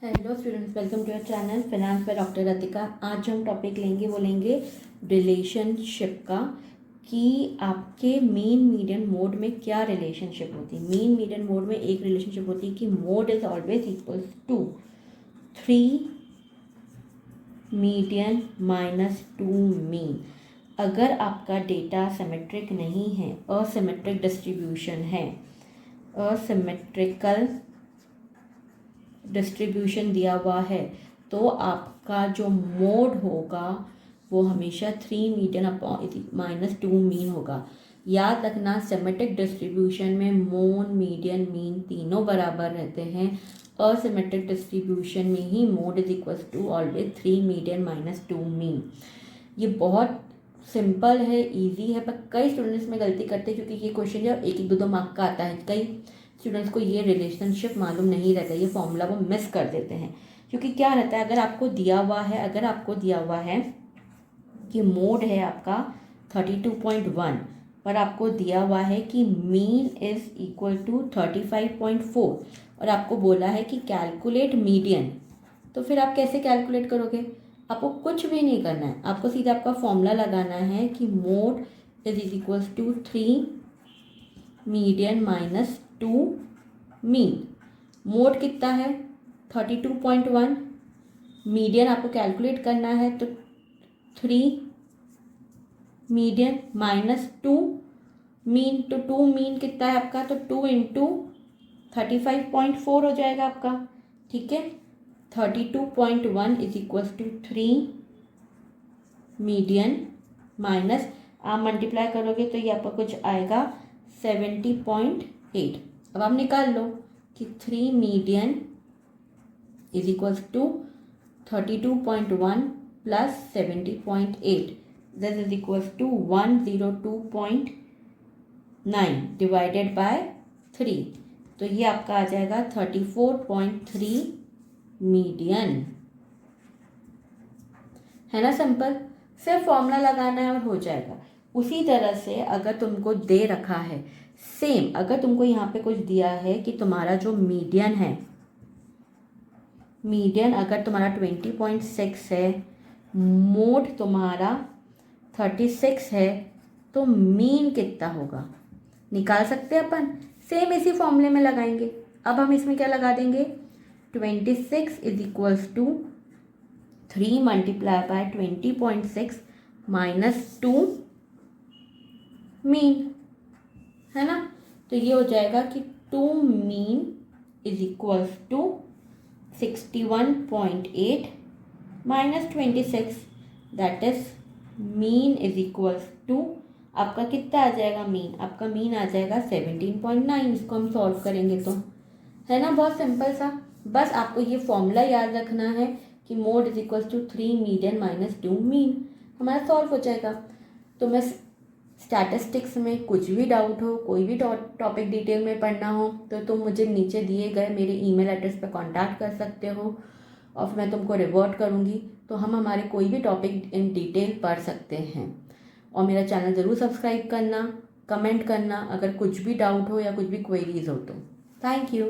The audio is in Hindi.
Hello students, welcome to your channel finance by doctor Ratika. आज जो हम टॉपिक लेंगे रिलेशनशिप का, कि आपके मीन मीडियन मोड में क्या रिलेशनशिप होती है। मीन मीडियन मोड में एक रिलेशनशिप होती है कि mode is always equals to 3 median minus 2 mean. अगर आपका डेटा सिमेट्रिक नहीं है, असिमेट्रिक डिस्ट्रीब्यूशन है, असिमेट्रिकल डिस्ट्रीब्यूशन दिया हुआ है, तो आपका जो मोड होगा वो हमेशा 3 मीडियन अपॉन माइनस 2 मीन होगा। याद रखना, सिमेट्रिक डिस्ट्रीब्यूशन में मोड, मीडियन, मीन तीनों बराबर रहते हैं। असिमेट्रिक डिस्ट्रीब्यूशन में ही mode is equals to always 3 median minus 2 mean. ये बहुत सिंपल है, इजी है, पर कई स्टूडेंट्स में गलती करते हैं क्योंकि ये क्वेश्चन जब 1-2 मार्क का आता है, कई स्टूडेंट्स को ये रिलेशनशिप मालूम नहीं रहता, ये फॉर्मूला वो मिस कर देते हैं। क्योंकि क्या रहता है, अगर आपको दिया हुआ है कि मोड है आपका 32.1 पर आपको दिया हुआ है कि मीन इज इक्वल टू 35.4 और आपको बोला है कि कैलकुलेट मीडियन, तो फिर आप कैसे कैलकुलेट करोगे? आपको कुछ भी नहीं करना है, आपको सीधा आपका फॉर्मूला लगाना है कि mode is equals to 3 median minus 2 mean. Mode कितना है? 32.1। मीडियन आपको कैलकुलेट करना है, तो 3 मीडियन माइनस 2 मीन। तो 2 मीन कितना है आपका? तो 2 इंटू 35.4 हो जाएगा आपका। ठीक है, 32.1 is equals to 3 median minus, आप मल्टीप्लाई करोगे तो ये आपका कुछ आएगा 70.8। अब आप निकाल लो कि 3 median is equals to 32.1 plus 70.8, this is equals to 102.9 divided by 3, तो ये आपका आ जाएगा 34.3 मीडियन। है ना सिंपल, सिर्फ फॉर्मूला लगाना है और हो जाएगा। उसी तरह से अगर तुमको दे रखा है, सेम अगर तुमको यहाँ पे कुछ दिया है कि तुम्हारा जो मीडियन है, मीडियन अगर तुम्हारा 20.6 है, मोड तुम्हारा 36 है, तो मीन कितना होगा निकाल सकते हैं अपन। सेम इसी फॉर्मूले में लगाएंगे। अब हम इसमें क्या लगा देंगे? 26 is equals to 3 multiply by 20.6 minus 2 mean, है ना। तो ये हो जाएगा कि 2 mean is equals to 61.8 minus 26, that is mean is equals to, आपका कितना आ जाएगा मीन? आपका मीन आ जाएगा 17.9। इसको हम सॉल्व करेंगे तो, है ना, बहुत सिंपल सा। बस आपको ये फॉर्मूला याद रखना है कि mode is equals to 3 median minus 2 mean, हमारा सॉल्व हो जाएगा। तो मैं स्टैटिस्टिक्स में कुछ भी डाउट हो, कोई भी टॉपिक डिटेल में पढ़ना हो, तो तुम मुझे नीचे दिए गए मेरे ईमेल एड्रेस पर कांटेक्ट कर सकते हो और फिर मैं तुमको रिवर्ट करूँगी, तो हम हमारे कोई भी टॉपिक इन डिटेल पढ़ सकते हैं। और मेरा चैनल ज़रूर सब्सक्राइब करना, कमेंट करना अगर कुछ भी डाउट हो या कुछ भी क्वेरीज हो तो। Thank you.